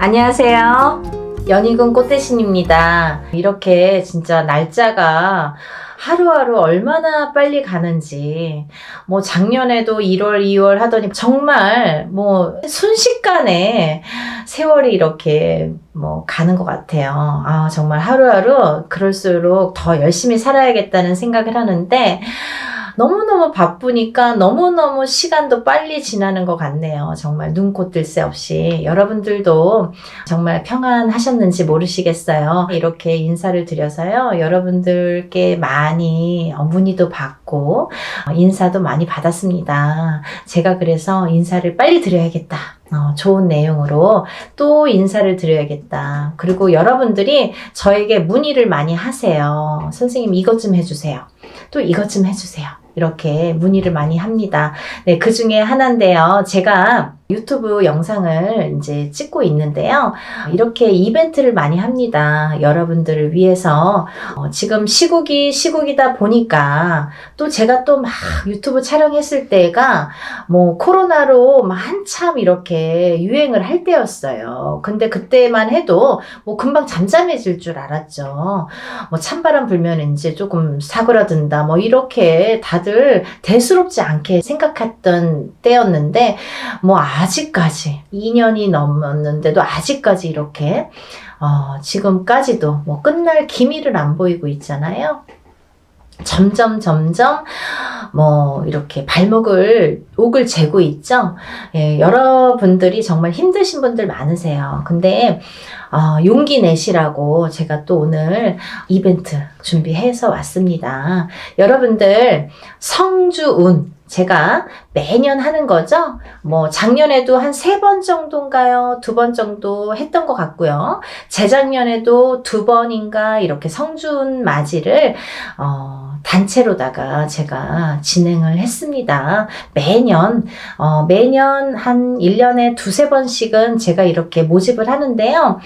안녕하세요. 연희군 꽃대신입니다. 이렇게 진짜 날짜가 하루하루 얼마나 빨리 가는지, 작년에도 1월, 2월 하더니 정말 순식간에 세월이 이렇게 가는 것 같아요. 정말 하루하루 그럴수록 더 열심히 살아야겠다는 생각을 하는데, 너무너무 바쁘니까 너무너무 시간도 빨리 지나는 것 같네요. 정말 눈코 뜰 새 없이. 여러분들도 정말 평안하셨는지 모르시겠어요. 이렇게 인사를 드려서요. 여러분들께 많이 문의도 받고 인사도 많이 받았습니다. 제가 그래서 인사를 빨리 드려야겠다. 좋은 내용으로 또 인사를 드려야겠다. 그리고 여러분들이 저에게 문의를 많이 하세요. 선생님 이것 좀 해주세요. 또 이것 좀 해주세요. 이렇게 문의를 많이 합니다. 네, 그 중에 하나인데요. 제가 유튜브 영상을 이제 찍고 있는데요. 이렇게 이벤트를 많이 합니다. 여러분들을 위해서. 지금 시국이다 보니까 또 제가 또 막 유튜브 촬영했을 때가 코로나로 한참 이렇게 유행을 할 때였어요. 근데 그때만 해도 금방 잠잠해질 줄 알았죠. 찬바람 불면 이제 조금 사그라든다. 이렇게 다들 대수롭지 않게 생각했던 때였는데 아직까지 2년이 넘었는데도 아직까지 이렇게 지금까지도 끝날 기미를 안 보이고 있잖아요. 점점 이렇게 옥을 재고 있죠. 예, 여러분들이 정말 힘드신 분들 많으세요. 근데 용기 내시라고 제가 또 오늘 이벤트 준비해서 왔습니다. 여러분들 성주운 제가 매년 하는 거죠. 작년에도 한 3번 정도인가요? 2번 정도 했던 것 같고요. 재작년에도 2번인가 이렇게 성준 맞이를 단체로다가 제가 진행을 했습니다. 매년 한 1년에 2-3번씩은 제가 이렇게 모집을 하는데요.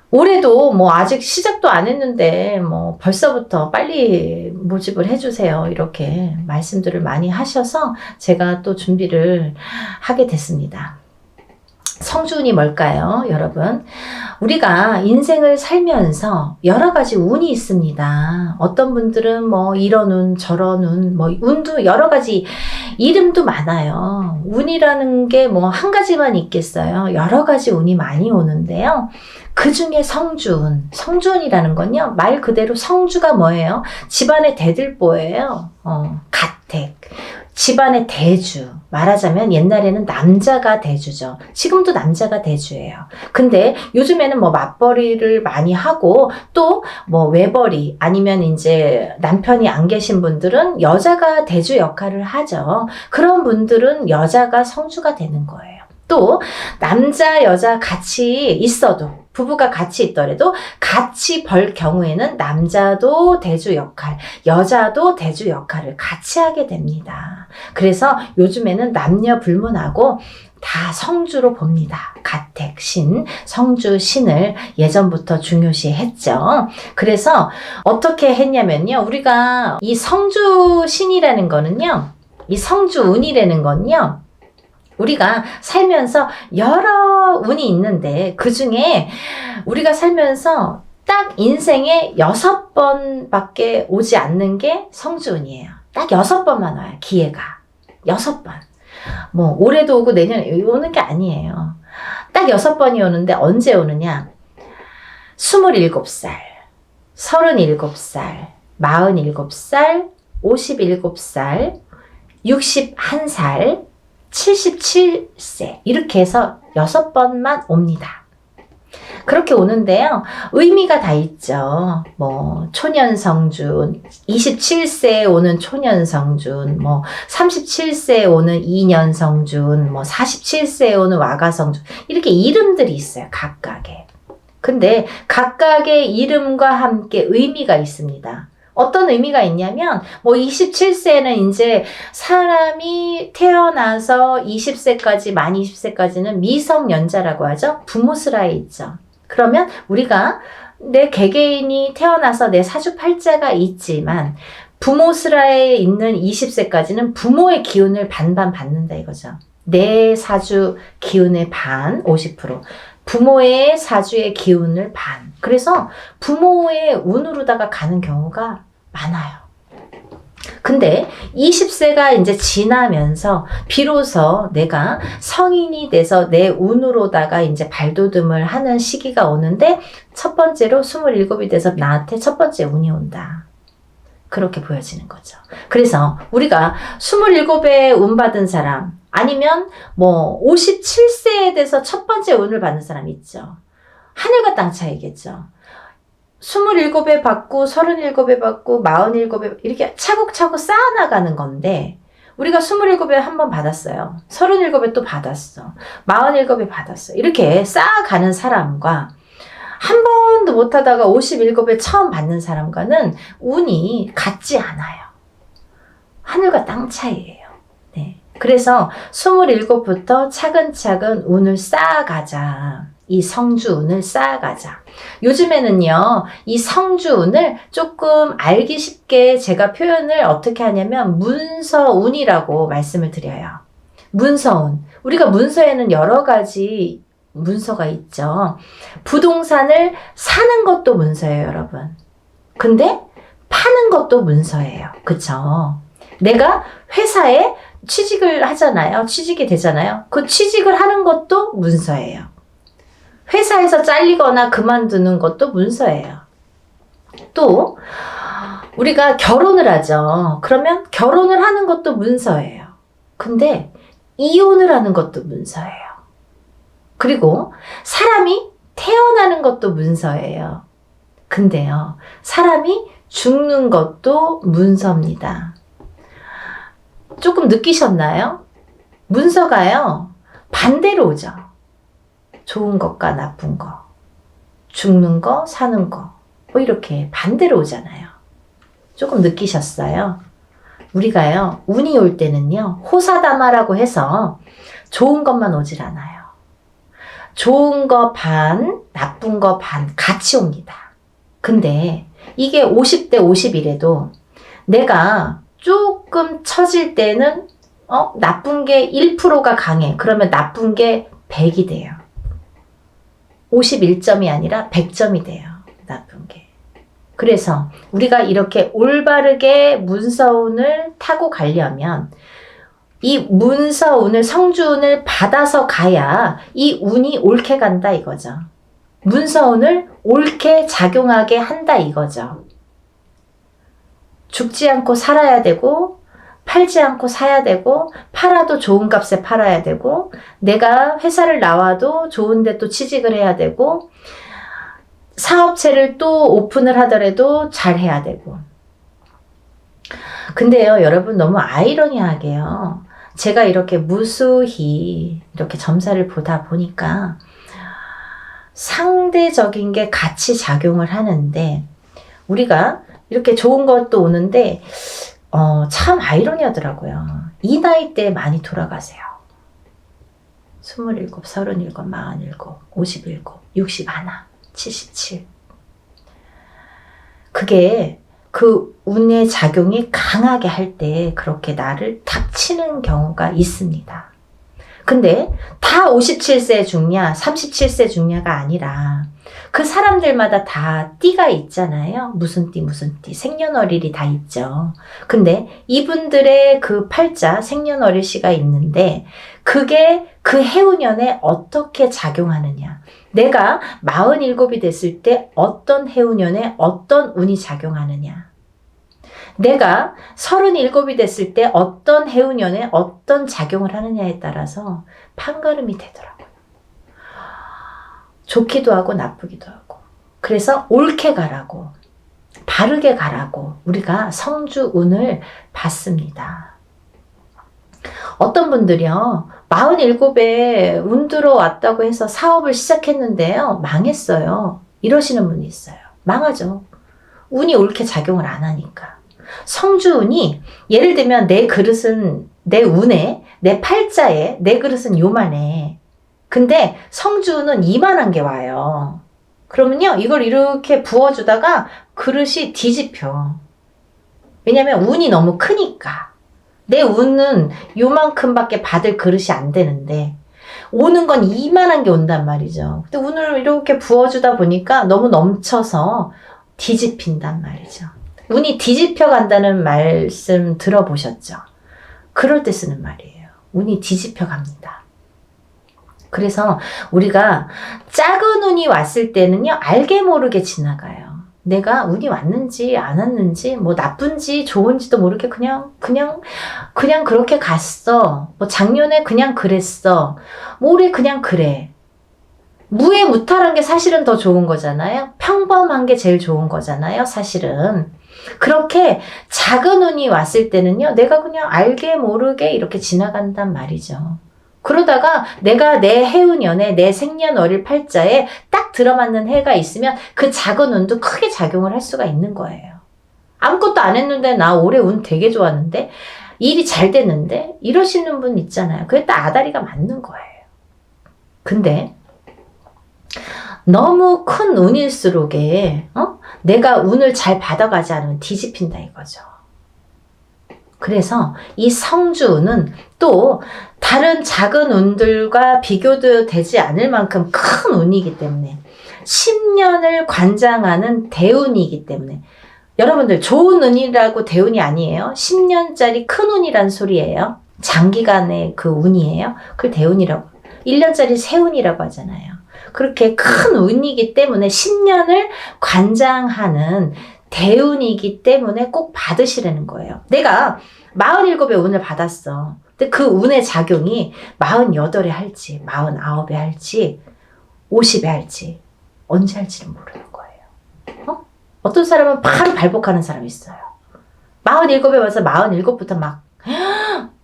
올해도 아직 시작도 안 했는데 벌써부터 빨리 모집을 해주세요. 이렇게 말씀들을 많이 하셔서 제가 또 준비를 하게 됐습니다. 성주운이 뭘까요, 여러분? 우리가 인생을 살면서 여러 가지 운이 있습니다. 어떤 분들은 이런 운, 저런 운, 운도 여러 가지 이름도 많아요. 운이라는 게 한 가지만 있겠어요. 여러 가지 운이 많이 오는데요. 그 중에 성주운, 성주운이라는 건요, 말 그대로 성주가 뭐예요? 집안의 대들보예요. 가택. 집안의 대주. 말하자면 옛날에는 남자가 대주죠. 지금도 남자가 대주예요. 근데 요즘에는 맞벌이를 많이 하고 또 외벌이 아니면 이제 남편이 안 계신 분들은 여자가 대주 역할을 하죠. 그런 분들은 여자가 성주가 되는 거예요. 또 남자 여자 같이 있어도 부부가 같이 있더라도 같이 벌 경우에는 남자도 대주 역할, 여자도 대주 역할을 같이 하게 됩니다. 그래서 요즘에는 남녀 불문하고 다 성주로 봅니다. 가택, 신, 성주, 신을 예전부터 중요시 했죠. 그래서 어떻게 했냐면요. 우리가 이 성주 신이라는 거는요. 이 성주 운이라는 건요. 우리가 살면서 여러 운이 있는데 그 중에 우리가 살면서 딱 인생에 6번밖에 오지 않는 게 성주운이에요. 딱 6번만 와요. 기회가. 6번. 올해도 오고 내년에 오는 게 아니에요. 딱 6번이 오는데 언제 오느냐? 27살, 37살, 47살, 57살, 61살, 77세 이렇게 해서 6번만 옵니다. 그렇게 오는데요. 의미가 다 있죠. 초년성준, 27세에 오는 초년성준, 37세에 오는 이년성준, 47세에 오는 와가성준 이렇게 이름들이 있어요. 각각의. 근데 각각의 이름과 함께 의미가 있습니다. 어떤 의미가 있냐면 27세는 이제 사람이 태어나서 20세까지 만 20세까지는 미성년자라고 하죠. 부모스라에 있죠. 그러면 우리가 내 개개인이 태어나서 내 사주팔자가 있지만 부모스라에 있는 20세까지는 부모의 기운을 반반 받는다 이거죠. 내 사주 기운의 반 50%, 부모의 사주의 기운을 반. 그래서 부모의 운으로다가 가는 경우가 많아요. 근데 20세가 이제 지나면서 비로소 내가 성인이 돼서 내 운으로다가 이제 발돋움을 하는 시기가 오는데, 첫 번째로 27이 돼서 나한테 첫 번째 운이 온다. 그렇게 보여지는 거죠. 그래서 우리가 27에 운 받은 사람, 아니면 뭐 57세에 돼서 첫 번째 운을 받는 사람 있죠. 하늘과 땅 차이겠죠. 27에 받고 37에 받고 47에 이렇게 차곡차곡 쌓아나가는 건데, 우리가 27에 한 번 받았어요. 37에 또 받았어. 47에 받았어. 이렇게 쌓아가는 사람과 한 번도 못하다가 57에 처음 받는 사람과는 운이 같지 않아요. 하늘과 땅 차이예요. 네. 그래서 27부터 차근차근 운을 쌓아가자. 이 성주운을 쌓아가자. 요즘에는요, 이 성주운을 조금 알기 쉽게 제가 표현을 어떻게 하냐면 문서운이라고 말씀을 드려요. 문서운. 우리가 문서에는 여러 가지 문서가 있죠. 부동산을 사는 것도 문서예요, 여러분. 근데 파는 것도 문서예요. 그쵸? 내가 회사에 취직을 하잖아요. 취직이 되잖아요. 그 취직을 하는 것도 문서예요. 회사에서 잘리거나 그만두는 것도 문서예요. 또 우리가 결혼을 하죠. 그러면 결혼을 하는 것도 문서예요. 근데 이혼을 하는 것도 문서예요. 그리고 사람이 태어나는 것도 문서예요. 근데요, 사람이 죽는 것도 문서입니다. 조금 느끼셨나요? 문서가요, 반대로 오죠. 좋은 것과 나쁜 거, 죽는 거, 사는 거, 뭐 이렇게 반대로 오잖아요. 조금 느끼셨어요? 우리가요, 운이 올 때는요, 호사다마라고 해서 좋은 것만 오질 않아요. 좋은 거 반, 나쁜 거 반 같이 옵니다. 근데 이게 50대 50이래도 내가 조금 처질 때는 나쁜 게 1%가 강해. 그러면 나쁜 게 100이 돼요. 51점이 아니라 100점이 돼요. 나쁜 게. 그래서 우리가 이렇게 올바르게 문서운을 타고 가려면 이 문서운을, 성주운을 받아서 가야 이 운이 옳게 간다 이거죠. 문서운을 옳게 작용하게 한다 이거죠. 죽지 않고 살아야 되고, 팔지 않고 사야 되고, 팔아도 좋은 값에 팔아야 되고, 내가 회사를 나와도 좋은데 또 취직을 해야 되고, 사업체를 또 오픈을 하더라도 잘 해야 되고. 근데요, 여러분, 너무 아이러니하게요, 제가 이렇게 무수히 이렇게 점사를 보다 보니까 상대적인 게 같이 작용을 하는데, 우리가 이렇게 좋은 것도 오는데 참 아이러니하더라고요. 이 나이 때 많이 돌아가세요. 27, 37, 47, 57, 61, 77. 그게 그 운의 작용이 강하게 할 때 그렇게 나를 탁 치는 경우가 있습니다. 근데 다 57세 죽냐, 37세 죽냐가 아니라 그 사람들마다 다 띠가 있잖아요. 무슨 띠, 무슨 띠, 생년월일이 다 있죠. 근데 이분들의 그 팔자, 생년월일시가 있는데 그게 그 해운년에 어떻게 작용하느냐. 내가 47이 됐을 때 어떤 해운년에 어떤 운이 작용하느냐. 내가 37이 됐을 때 어떤 해운년에 어떤 작용을 하느냐에 따라서 판가름이 되더라고요. 좋기도 하고 나쁘기도 하고. 그래서 옳게 가라고, 바르게 가라고 우리가 성주운을 받습니다. 어떤 분들이요, 47에 운 들어왔다고 해서 사업을 시작했는데요, 망했어요. 이러시는 분이 있어요. 망하죠. 운이 옳게 작용을 안 하니까. 성주운이, 예를 들면 내 그릇은, 내 운에, 내 팔자에 내 그릇은 요만해. 근데 성주운은 이만한 게 와요. 그러면요, 이걸 이렇게 부어주다가 그릇이 뒤집혀. 왜냐면 운이 너무 크니까. 내 운은 요만큼밖에 받을 그릇이 안 되는데 오는 건 이만한 게 온단 말이죠. 근데 운을 이렇게 부어주다 보니까 너무 넘쳐서 뒤집힌단 말이죠. 운이 뒤집혀 간다는 말씀 들어보셨죠? 그럴 때 쓰는 말이에요. 운이 뒤집혀 갑니다. 그래서 우리가 작은 운이 왔을 때는요, 알게 모르게 지나가요. 내가 운이 왔는지 안 왔는지 뭐 나쁜지 좋은지도 모르게 그냥 그렇게 갔어. 뭐 작년에 그냥 그랬어. 뭐 올해 그냥 그래. 무해무탈한 게 사실은 더 좋은 거잖아요. 평범한 게 제일 좋은 거잖아요. 사실은. 그렇게 작은 운이 왔을 때는요, 내가 그냥 알게 모르게 이렇게 지나간단 말이죠. 그러다가 내가 내 해운년에 내 생년월일 팔자에 딱 들어맞는 해가 있으면 그 작은 운도 크게 작용을 할 수가 있는 거예요. 아무것도 안 했는데 나 올해 운 되게 좋았는데 일이 잘 됐는데 이러시는 분 있잖아요. 그게 딱 아다리가 맞는 거예요. 근데 너무 큰 운일수록에 내가 운을 잘 받아가지 않으면 뒤집힌다 이거죠. 그래서 이 성주운은 또 다른 작은 운들과 비교도 되지 않을 만큼 큰 운이기 때문에 10년을 관장하는 대운이기 때문에 여러분들 좋은 운이라고 대운이 아니에요. 10년짜리 큰 운이란 소리예요. 장기간의 그 운이에요. 그걸 대운이라고 1년짜리 세운이라고 하잖아요. 그렇게 큰 운이기 때문에 10년을 관장하는 대운이기 때문에 꼭 받으시라는 거예요. 내가 47의 운을 받았어. 근데 그 운의 작용이 48에 할지 49에 할지 50에 할지 언제 할지는 모르는 거예요. 어떤 사람은 바로 발복하는 사람이 있어요. 47에 와서 47부터 막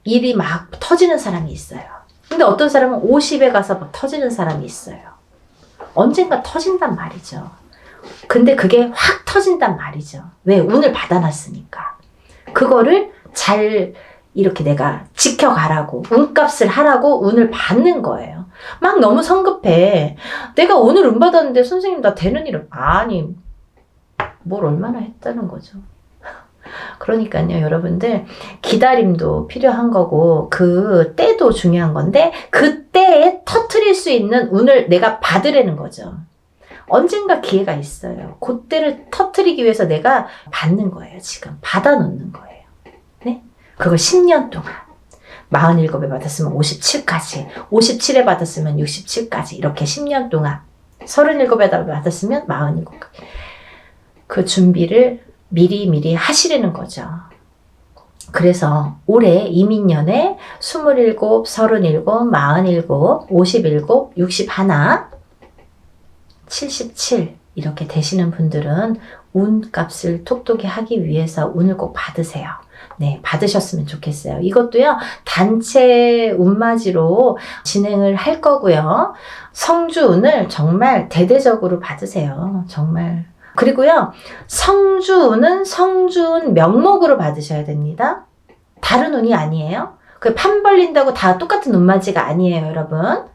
일이 막 터지는 사람이 있어요. 근데 어떤 사람은 50에 가서 막 터지는 사람이 있어요. 언젠가 터진단 말이죠. 근데 그게 확 터진단 말이죠. 왜? 운을 받아놨으니까. 그거를 잘 이렇게 내가 지켜가라고, 운값을 하라고 운을 받는 거예요. 막 너무 성급해. 내가 오늘 운 받았는데 선생님 나 되는 일은 아니 뭘 얼마나 했다는 거죠. 그러니까요, 여러분들 기다림도 필요한 거고 그 때도 중요한 건데 그 때에 터트릴 수 있는 운을 내가 받으라는 거죠. 언젠가 기회가 있어요. 그때를 터트리기 위해서 내가 받는 거예요. 지금 받아놓는 거예요. 네? 그걸 10년 동안 47에 받았으면 57까지 57에 받았으면 67까지 이렇게 10년 동안 37에 받았으면 47까지 그 준비를 미리 하시라는 거죠. 그래서 올해 이민년에 27, 37, 47, 57, 61, 77 이렇게 되시는 분들은 운값을 톡톡히 하기 위해서 운을 꼭 받으세요. 네, 받으셨으면 좋겠어요. 이것도요, 단체 운맞이로 진행을 할 거고요. 성주운을 정말 대대적으로 받으세요. 정말. 그리고요, 성주운은 성주운 명목으로 받으셔야 됩니다. 다른 운이 아니에요. 그 판 벌린다고 다 똑같은 운맞이가 아니에요, 여러분.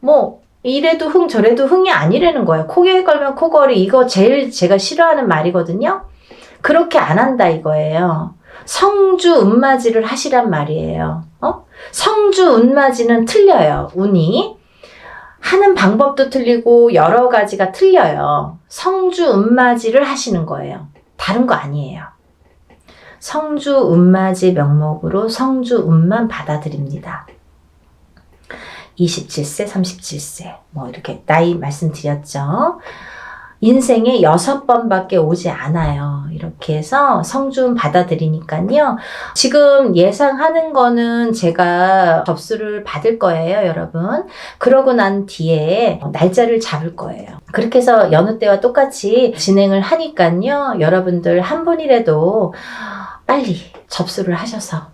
뭐, 이래도 흥 저래도 흥이 아니라는 거예요. 코에 걸면 코걸이 이거 제일 제가 싫어하는 말이거든요. 그렇게 안 한다 이거예요. 성주 운맞이를 하시란 말이에요. 성주 운맞이는 틀려요. 운이 하는 방법도 틀리고 여러 가지가 틀려요. 성주 운맞이를 하시는 거예요. 다른 거 아니에요. 성주 운맞이 명목으로 성주 운만 받아들입니다. 27세, 37세 뭐 이렇게 나이 말씀드렸죠. 인생에 6번밖에 오지 않아요. 이렇게 해서 성주운 받아들이니까요. 지금 예상하는 거는 제가 접수를 받을 거예요, 여러분. 그러고 난 뒤에 날짜를 잡을 거예요. 그렇게 해서 여느 때와 똑같이 진행을 하니까요. 여러분들 한 분이라도 빨리 접수를 하셔서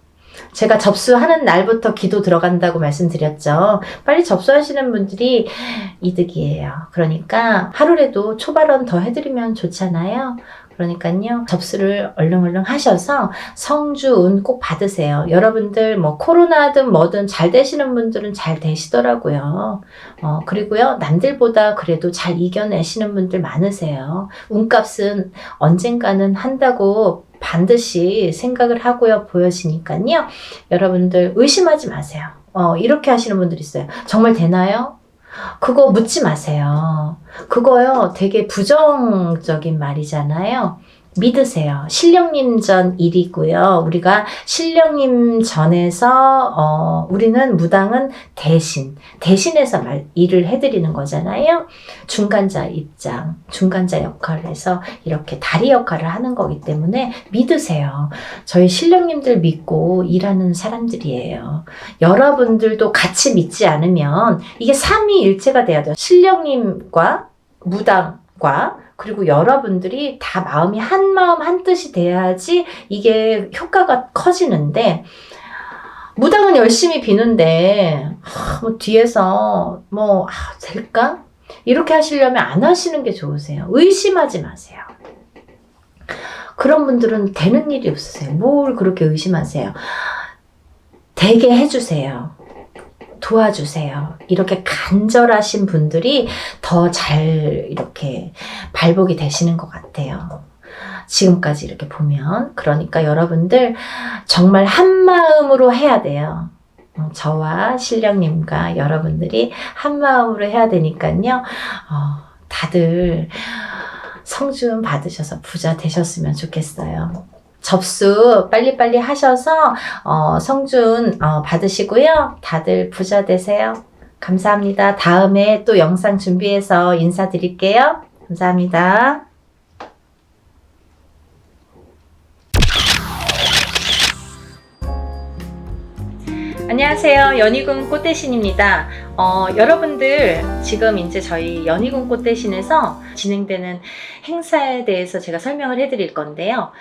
제가 접수하는 날부터 기도 들어간다고 말씀드렸죠. 빨리 접수하시는 분들이 이득이에요. 그러니까 하루라도 초발언 더 해드리면 좋잖아요. 그러니까요. 접수를 얼른 하셔서 성주운 꼭 받으세요. 여러분들 뭐 코로나든 뭐든 잘 되시는 분들은 잘 되시더라고요. 그리고요. 남들보다 그래도 잘 이겨내시는 분들 많으세요. 운값은 언젠가는 한다고 반드시 생각을 하고요 보여지니까요. 여러분들 의심하지 마세요. 이렇게 하시는 분들 있어요. 정말 되나요? 그거 묻지 마세요. 그거요 되게 부정적인 말이잖아요. 믿으세요. 신령님 전 일이고요. 우리가 신령님 전에서 우리는 무당은 대신해서 일을 해드리는 거잖아요. 중간자 입장, 중간자 역할을 해서 이렇게 다리 역할을 하는 거기 때문에 믿으세요. 저희 신령님들 믿고 일하는 사람들이에요. 여러분들도 같이 믿지 않으면 이게 삼위일체가 돼야 돼요. 신령님과 무당과 그리고 여러분들이 다 마음이 한 마음 한 뜻이 돼야지 이게 효과가 커지는데, 무당은 열심히 비는데 뭐 뒤에서 될까? 이렇게 하시려면 안 하시는 게 좋으세요. 의심하지 마세요. 그런 분들은 되는 일이 없으세요. 뭘 그렇게 의심하세요. 되게 해주세요. 도와주세요. 이렇게 간절하신 분들이 더 잘 이렇게 발복이 되시는 것 같아요. 지금까지 이렇게 보면. 그러니까 여러분들 정말 한 마음으로 해야 돼요. 저와 신령님과 여러분들이 한 마음으로 해야 되니까요. 다들 성준 받으셔서 부자 되셨으면 좋겠어요. 접수 빨리빨리 하셔서 성준 받으시고요. 다들 부자 되세요. 감사합니다. 다음에 또 영상 준비해서 인사드릴게요. 감사합니다. 안녕하세요. 연희군 꽃대신입니다. 여러분들 지금 이제 저희 연희군 꽃대신에서 진행되는 행사에 대해서 제가 설명을 해드릴 건데요.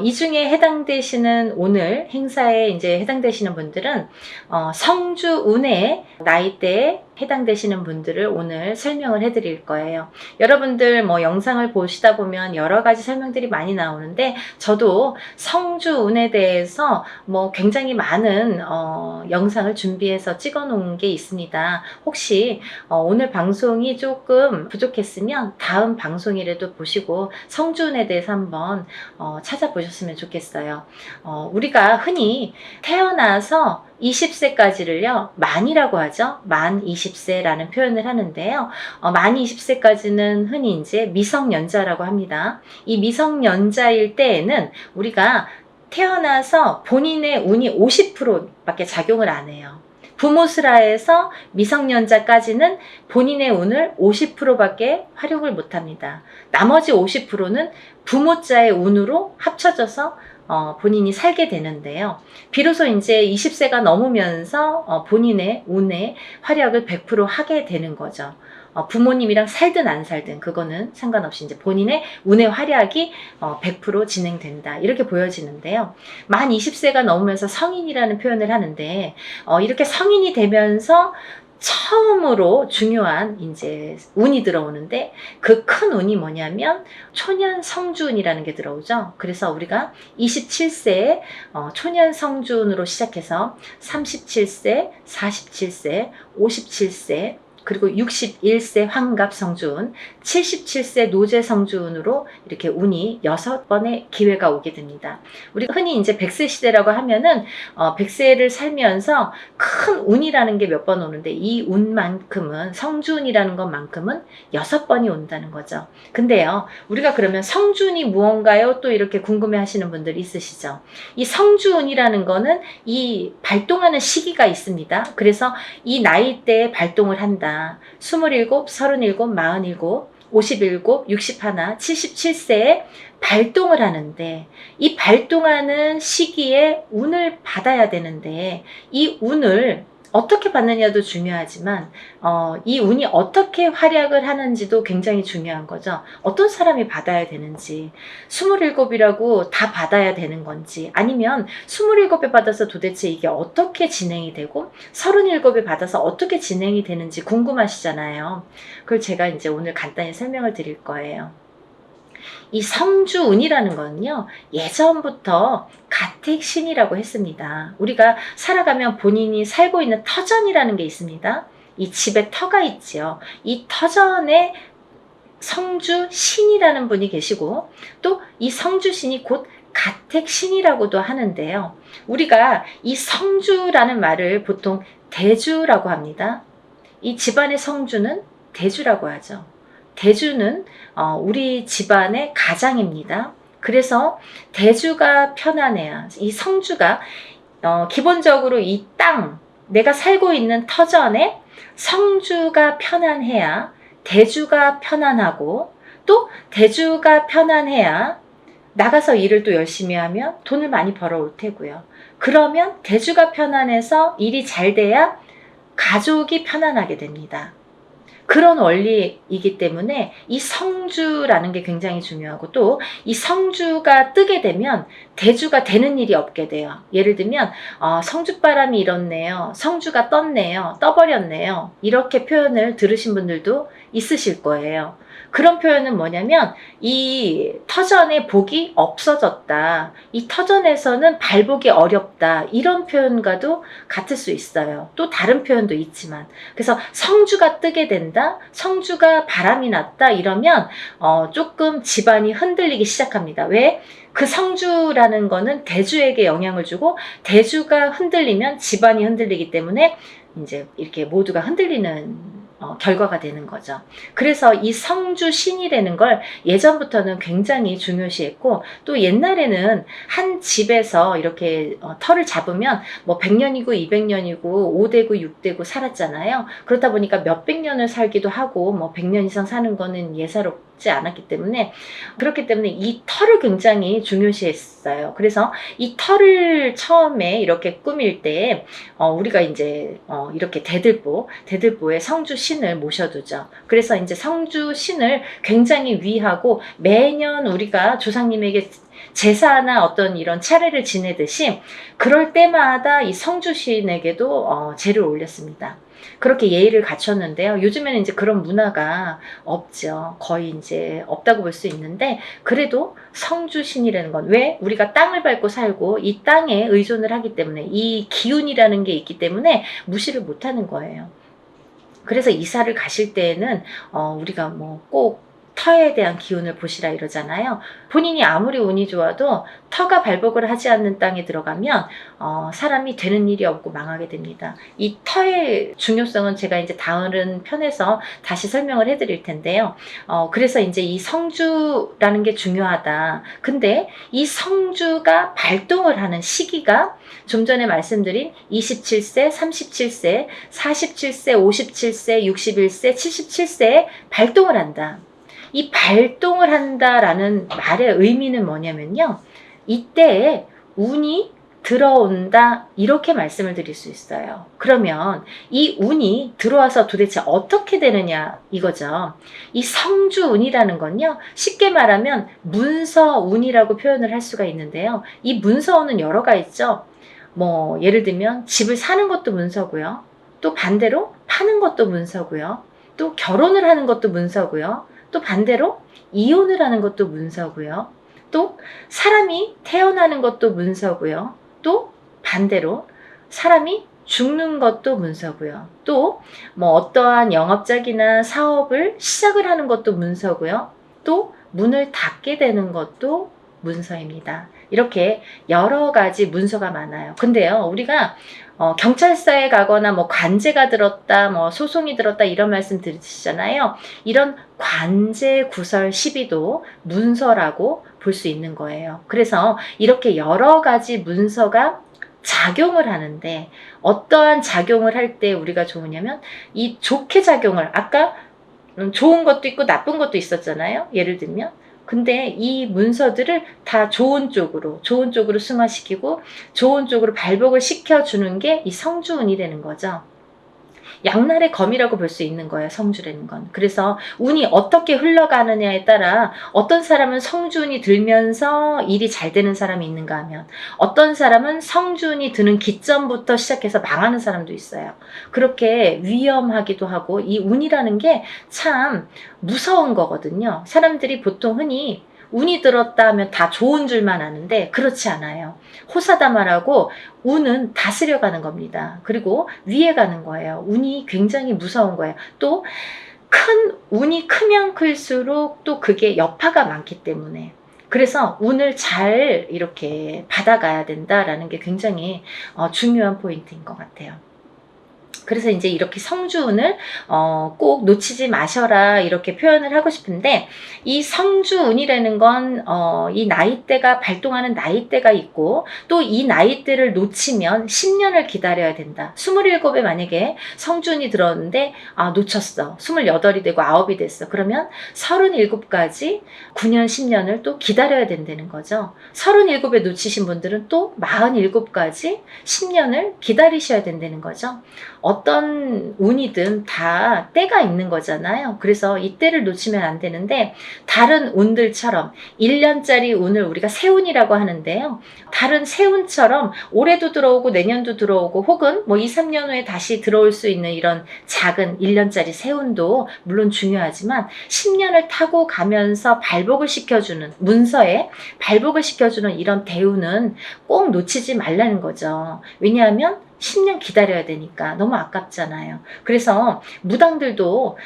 이 중에 해당되시는 오늘 행사에 이제 해당되시는 분들은 성주 운해 나이대에 해당되시는 분들을 오늘 설명을 해드릴 거예요. 여러분들 영상을 보시다 보면 여러 가지 설명들이 많이 나오는데 저도 성주 운에 대해서 굉장히 많은 영상을 준비해서 찍어 놓은 게 있습니다. 혹시 오늘 방송이 조금 부족했으면 다음 방송이라도 보시고 성주운에 대해서 한번 찾아보셨으면 좋겠어요. 우리가 흔히 태어나서 20세까지를요 만이라고 하죠. 만 20세라는 표현을 하는데요. 만 20세까지는 흔히 이제 미성년자라고 합니다. 이 미성년자일 때에는 우리가 태어나서 본인의 운이 50%밖에 작용을 안 해요. 부모스라에서 미성년자까지는 본인의 운을 50%밖에 활용을 못합니다. 나머지 50%는 부모자의 운으로 합쳐져서 본인이 살게 되는데요. 비로소 이제 20세가 넘으면서 본인의 운의 활약을 100% 하게 되는 거죠. 부모님이랑 살든 안 살든 그거는 상관없이 이제 본인의 운의 활약이 100% 진행된다. 이렇게 보여지는데요. 만 20세가 넘으면서 성인이라는 표현을 하는데 이렇게 성인이 되면서 처음으로 중요한 이제 운이 들어오는데 그 큰 운이 뭐냐면 초년 성주운이라는 게 들어오죠. 그래서 우리가 27세에 초년 성주운으로 시작해서 37세, 47세, 57세 그리고 61세 환갑 성주운, 77세 노제 성주운으로 이렇게 운이 6번의 기회가 오게 됩니다. 우리가 흔히 이제 100세 시대라고 하면은 100세를 살면서 큰 운이라는 게 몇 번 오는데 이 운만큼은 성주운이라는 것만큼은 6번이 온다는 거죠. 근데요, 우리가 그러면 성주운이 무언가요? 또 이렇게 궁금해 하시는 분들 있으시죠? 이 성주운이라는 거는 이 발동하는 시기가 있습니다. 그래서 이 나이대에 발동을 한다. 27, 37, 47, 57, 61, 77세에 발동을 하는데 이 발동하는 시기에 운을 받아야 되는데 이 운을 어떻게 받느냐도 중요하지만 이 운이 어떻게 활약을 하는지도 굉장히 중요한 거죠. 어떤 사람이 받아야 되는지 27이라고 다 받아야 되는 건지 아니면 27에 받아서 도대체 이게 어떻게 진행이 되고 37에 받아서 어떻게 진행이 되는지 궁금하시잖아요. 그걸 제가 이제 오늘 간단히 설명을 드릴 거예요. 이 성주운이라는 거는요, 예전부터 가택신이라고 했습니다. 우리가 살아가면 본인이 살고 있는 터전이라는 게 있습니다. 이 집에 터가 있지요. 이 터전에 성주신이라는 분이 계시고 또 이 성주신이 곧 가택신이라고도 하는데요. 우리가 이 성주라는 말을 보통 대주라고 합니다. 이 집안의 성주는 대주라고 하죠. 대주는 우리 집안의 가장입니다. 그래서 대주가 편안해야, 이 성주가 기본적으로 이 땅, 내가 살고 있는 터전에 성주가 편안해야 대주가 편안하고, 또 대주가 편안해야 나가서 일을 또 열심히 하면 돈을 많이 벌어올 테고요. 그러면 대주가 편안해서 일이 잘 돼야 가족이 편안하게 됩니다. 그런 원리이기 때문에 이 성주라는 게 굉장히 중요하고, 또 이 성주가 뜨게 되면 대주가 되는 일이 없게 돼요. 예를 들면 성주바람이 일었네요, 성주가 떴네요, 떠버렸네요, 이렇게 표현을 들으신 분들도 있으실 거예요. 그런 표현은 뭐냐면 이 터전에 복이 없어졌다, 이 터전에서는 발복이 어렵다, 이런 표현과도 같을 수 있어요. 또 다른 표현도 있지만, 그래서 성주가 뜨게 된다, 성주가 바람이 났다, 이러면 조금 집안이 흔들리기 시작합니다. 왜? 그 성주라는 거는 대주에게 영향을 주고, 대주가 흔들리면 집안이 흔들리기 때문에 이제 이렇게 모두가 흔들리는 결과가 되는 거죠. 그래서 이 성주신이라는 걸 예전부터는 굉장히 중요시했고, 또 옛날에는 한 집에서 이렇게 터를 잡으면 뭐 100년이고 200년이고 5대고 6대고 살았잖아요. 그렇다 보니까 몇백 년을 살기도 하고, 뭐 100년 이상 사는 거는 예사롭지 않았기 때문에, 그렇기 때문에 이 터를 굉장히 중요시했어요. 그래서 이 터를 처음에 이렇게 꾸밀 때 우리가 이제 이렇게 대들보에 성주신을 모셔두죠. 그래서 이제 성주신을 굉장히 위하고, 매년 우리가 조상님에게 제사나 어떤 이런 차례를 지내듯이 그럴 때마다 이 성주신에게도 제를 올렸습니다. 그렇게 예의를 갖췄는데요. 요즘에는 이제 그런 문화가 없죠. 거의 이제 없다고 볼 수 있는데, 그래도 성주신이라는 건, 왜? 우리가 땅을 밟고 살고 이 땅에 의존을 하기 때문에, 이 기운이라는 게 있기 때문에 무시를 못하는 거예요. 그래서 이사를 가실 때에는 우리가 뭐 꼭 터에 대한 기운을 보시라 이러잖아요. 본인이 아무리 운이 좋아도 터가 발복을 하지 않는 땅에 들어가면 사람이 되는 일이 없고 망하게 됩니다. 이 터의 중요성은 제가 이제 다른 편에서 다시 설명을 해드릴 텐데요. 그래서 이제 이 성주라는 게 중요하다. 근데 이 성주가 발동을 하는 시기가 좀 전에 말씀드린 27세, 37세, 47세, 57세, 61세, 77세에 발동을 한다. 이 발동을 한다라는 말의 의미는 뭐냐면요, 이때에 운이 들어온다, 이렇게 말씀을 드릴 수 있어요. 그러면 이 운이 들어와서 도대체 어떻게 되느냐 이거죠. 이 성주운이라는 건요, 쉽게 말하면 문서운이라고 표현을 할 수가 있는데요. 이 문서운은 여러가 있죠. 뭐 예를 들면 집을 사는 것도 문서고요, 또 반대로 파는 것도 문서고요, 또 결혼을 하는 것도 문서고요, 또 반대로 이혼을 하는 것도 문서고요, 또 사람이 태어나는 것도 문서고요, 또 반대로 사람이 죽는 것도 문서고요, 또 뭐 어떠한 영업작이나 사업을 시작을 하는 것도 문서고요, 또 문을 닫게 되는 것도 문서입니다. 이렇게 여러 가지 문서가 많아요. 근데요, 우리가 경찰서에 가거나 뭐 관제가 들었다, 뭐 소송이 들었다, 이런 말씀 들으시잖아요. 이런 관제 구설 시비도 문서라고 볼 수 있는 거예요. 그래서 이렇게 여러 가지 문서가 작용을 하는데, 어떠한 작용을 할 때 우리가 좋으냐면, 이 좋게 작용을, 아까 좋은 것도 있고 나쁜 것도 있었잖아요. 예를 들면, 근데 이 문서들을 다 좋은 쪽으로 승화시키고 좋은 쪽으로 발복을 시켜주는 게 이 성주운이라는 거죠. 양날의 검이라고 볼 수 있는 거예요, 성주라는 건. 그래서 운이 어떻게 흘러가느냐에 따라 어떤 사람은 성주운이 들면서 일이 잘 되는 사람이 있는가 하면, 어떤 사람은 성주운이 드는 기점부터 시작해서 망하는 사람도 있어요. 그렇게 위험하기도 하고, 이 운이라는 게 참 무서운 거거든요. 사람들이 보통 흔히 운이 들었다 하면 다 좋은 줄만 아는데 그렇지 않아요. 호사다마라고 운은 다스려가는 겁니다. 그리고 위에 가는 거예요. 운이 굉장히 무서운 거예요. 또 큰 운이 크면 클수록 또 그게 여파가 많기 때문에, 그래서 운을 잘 이렇게 받아가야 된다라는 게 굉장히 중요한 포인트인 것 같아요. 그래서 이제 이렇게 성주운을 꼭 놓치지 마셔라 이렇게 표현을 하고 싶은데, 이 성주운이라는 건 이 나이대가 발동하는 나이대가 있고, 또 이 나이대를 놓치면 10년을 기다려야 된다. 27에 만약에 성주운이 들어왔는데 놓쳤어. 28이 되고 9이 됐어. 그러면 37까지 9년 10년을 또 기다려야 된다는 거죠. 37에 놓치신 분들은 또 47까지 10년을 기다리셔야 된다는 거죠. 어떤 운이든 다 때가 있는 거잖아요. 그래서 이 때를 놓치면 안 되는데, 다른 운들처럼 1년짜리 운을 우리가 세운이라고 하는데요. 다른 세운처럼 올해도 들어오고 내년도 들어오고 혹은 뭐 2, 3년 후에 다시 들어올 수 있는 이런 작은 1년짜리 세운도 물론 중요하지만, 10년을 타고 가면서 발복을 시켜주는, 문서에 발복을 시켜주는 이런 대운은 꼭 놓치지 말라는 거죠. 왜냐하면 10년 기다려야 되니까 너무 아깝잖아요. 그래서 무당들도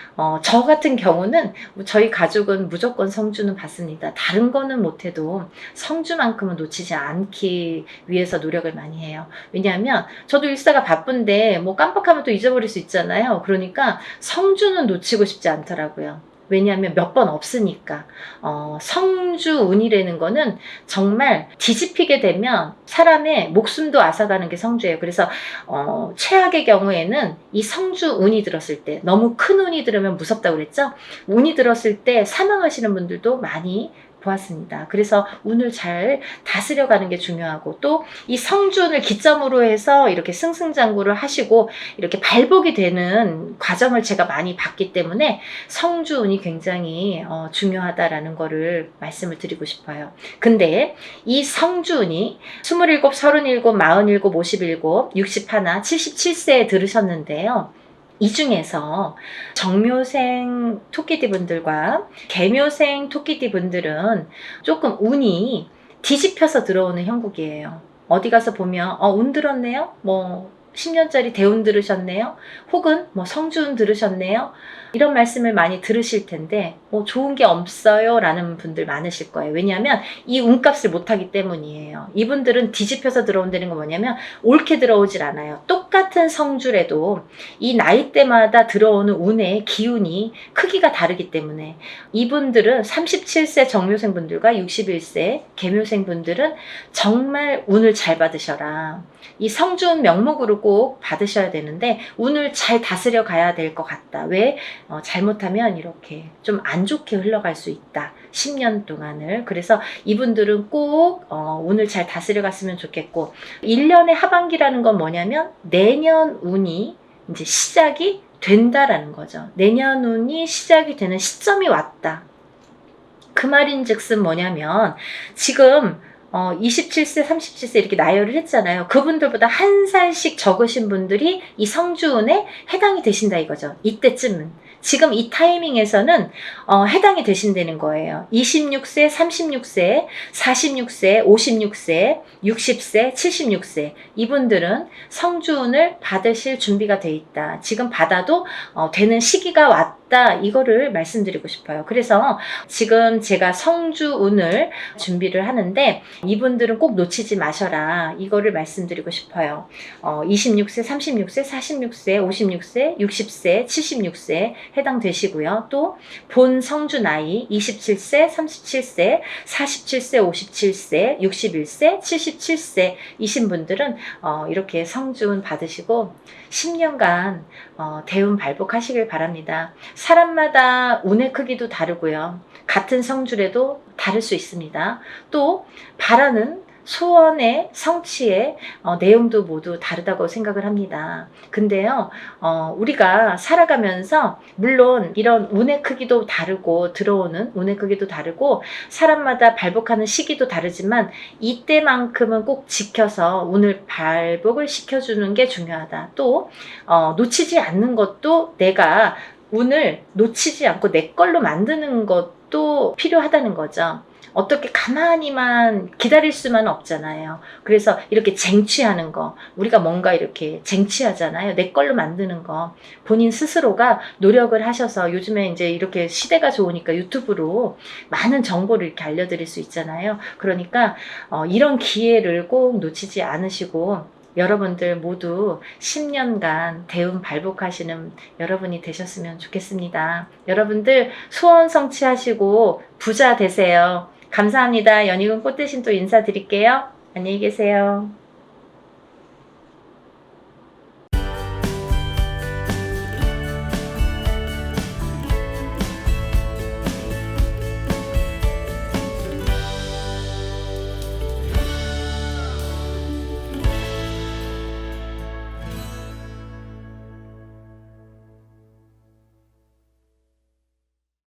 저 같은 경우는, 저희 가족은 무조건 성주는 받습니다. 다른 거는 못해도 성주만큼은 놓치지 않기 위해서 노력을 많이 해요. 왜냐하면 저도 일사가 바쁜데 뭐 깜빡하면 또 잊어버릴 수 있잖아요. 그러니까 성주는 놓치고 싶지 않더라고요. 왜냐하면 몇 번 없으니까. 성주운이라는 거는 정말 뒤집히게 되면 사람의 목숨도 앗아가는 게 성주예요. 그래서 최악의 경우에는 이 성주운이 들었을 때, 너무 큰 운이 들으면 무섭다고 그랬죠? 운이 들었을 때 사망하시는 분들도 많이 보았습니다. 그래서 운을 잘 다스려가는 게 중요하고, 또 이 성주운을 기점으로 해서 이렇게 승승장구를 하시고 이렇게 발복이 되는 과정을 제가 많이 봤기 때문에 성주운이 굉장히 중요하다라는 거를 말씀을 드리고 싶어요. 근데 이 성주운이 27, 37, 47, 57, 61, 77세에 들으셨는데요. 이 중에서 정묘생 토끼띠 분들과 개묘생 토끼띠 분들은 조금 운이 뒤집혀서 들어오는 형국이에요. 어디 가서 보면 운 들었네요? 뭐 10년짜리 대운 들으셨네요? 혹은 뭐 성주운 들으셨네요? 이런 말씀을 많이 들으실 텐데 좋은 게 없어요 라는 분들 많으실 거예요. 왜냐하면 이 운값을 못하기 때문이에요. 이분들은 뒤집혀서 들어온다는 건 뭐냐면 옳게 들어오질 않아요. 똑같은 성주래도 이 나이대마다 들어오는 운의 기운이 크기가 다르기 때문에, 이분들은 37세 정묘생 분들과 61세 개묘생 분들은 정말 운을 잘 받으셔라. 이 성주운 명목으로 꼭 받으셔야 되는데 운을 잘 다스려 가야 될 것 같다. 왜? 잘못하면 이렇게 좀 안 좋게 흘러갈 수 있다. 10년 동안을. 그래서 이분들은 꼭 운을 잘 다스려 갔으면 좋겠고, 1년의 하반기라는 건 뭐냐면 내년 운이 이제 시작이 된다라는 거죠. 내년 운이 시작이 되는 시점이 왔다. 그 말인즉슨 뭐냐면, 지금 27세, 37세 이렇게 나열을 했잖아요. 그분들보다 한 살씩 적으신 분들이 이 성주운에 해당이 되신다 이거죠. 이때쯤은. 지금 이 타이밍에서는 해당이 되신다는 거예요. 26세, 36세, 46세, 56세, 60세, 76세 이분들은 성주운을 받으실 준비가 돼 있다. 지금 받아도 되는 시기가 왔다. 이거를 말씀드리고 싶어요. 그래서 지금 제가 성주운을 준비를 하는데 이분들은 꼭 놓치지 마셔라. 이거를 말씀드리고 싶어요. 26세, 36세, 46세, 56세, 60세, 76세 해당되시고요. 또 본 성주 나이 27세, 37세, 47세, 57세, 61세, 77세 이신 분들은 이렇게 성주운 받으시고 10년간 대운 발복하시길 바랍니다. 사람마다 운의 크기도 다르고요. 같은 성주래도 다를 수 있습니다. 또 바라는 소원의 성취의 내용도 모두 다르다고 생각을 합니다. 근데요, 우리가 살아가면서 물론 이런 운의 크기도 다르고 들어오는 운의 크기도 다르고 사람마다 발복하는 시기도 다르지만 이때만큼은 꼭 지켜서 운을 발복을 시켜주는 게 중요하다. 또 놓치지 않는 것도, 내가 운을 놓치지 않고 내 걸로 만드는 것도 필요하다는 거죠. 어떻게 가만히만 기다릴 수만 없잖아요. 그래서 이렇게 쟁취하는 거, 우리가 뭔가 이렇게 쟁취하잖아요. 내 걸로 만드는 거. 본인 스스로가 노력을 하셔서 요즘에 이제 이렇게 시대가 좋으니까 유튜브로 많은 정보를 이렇게 알려드릴 수 있잖아요. 그러니까 이런 기회를 꼭 놓치지 않으시고 여러분들 모두 10년간 대운 발복하시는 여러분이 되셨으면 좋겠습니다. 여러분들 소원 성취하시고 부자 되세요. 감사합니다. 연희군 꽃대신 또 인사드릴게요. 안녕히 계세요.